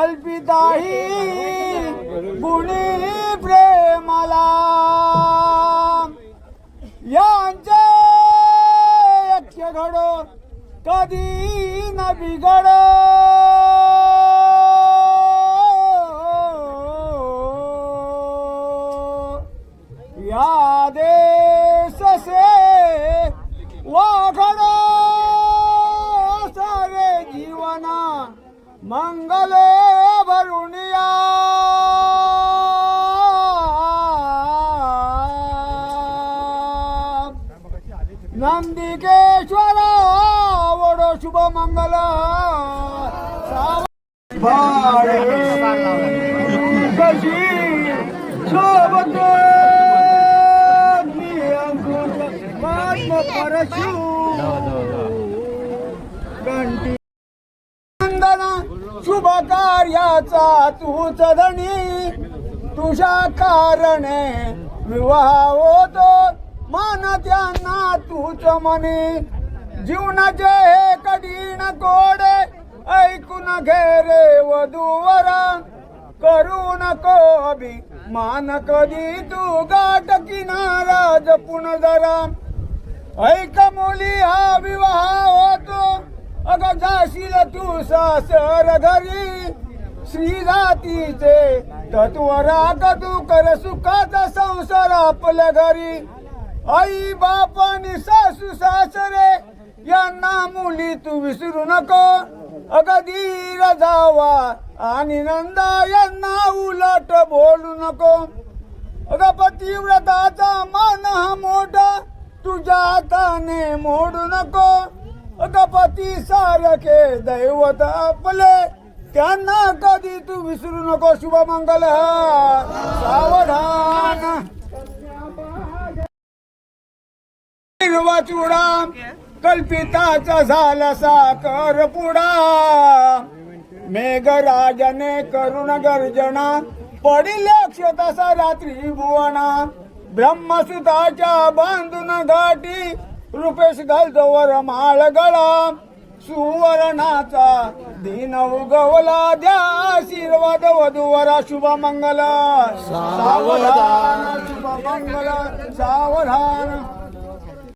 कल्पिताही गुणी प्रेमाला यांचे यक्ष घडो कधी न बिघड या देश से वाघड सारे जीवना मंगले भरुनिया नंदिकेश्वरा वडो शुभ मंगल कशी सोबत परशु घंटी शुभ कार्याचा तूच धनी तुझ्या कारणे विवाह होतो मान त्यांना तूच म्हणे जीवनाचे हे कठीण कोडे ऐकून घे रे वधूवरा करू नको अभिमान कधी तू गाठ किनारा जपून जरा ऐक मुली हा विवाह होतो अग जाशील तू सासर घरी श्री जातीचे तत्व राग तू कर सुखाचा संसार आपल्या घरी आई बापानी सासू सासरे यांना मुली तू विसरू नको अग धीर जावा आणि नंदा यांना उलट बोलू नको अग पतिव्रताचा मान हा मोठा तुझ्या हाताने मोडू नको अग पती सारखे दैवत आपले त्यांना कधी तू विसरू नको शुभमंगल सावधान हिरवा चुडा कल्पिताचा झाला साकर पुडा मेघराजाने करुण गर्जना पडिल तसा रात्री भुवना ब्रह्मसुताच्या बांधून घाटी रुपेश घालतो वर माळ गळा सुवर्णाचा दिन उगवला द्या आशीर्वाद वधूवरा शुभ मंगल सावधान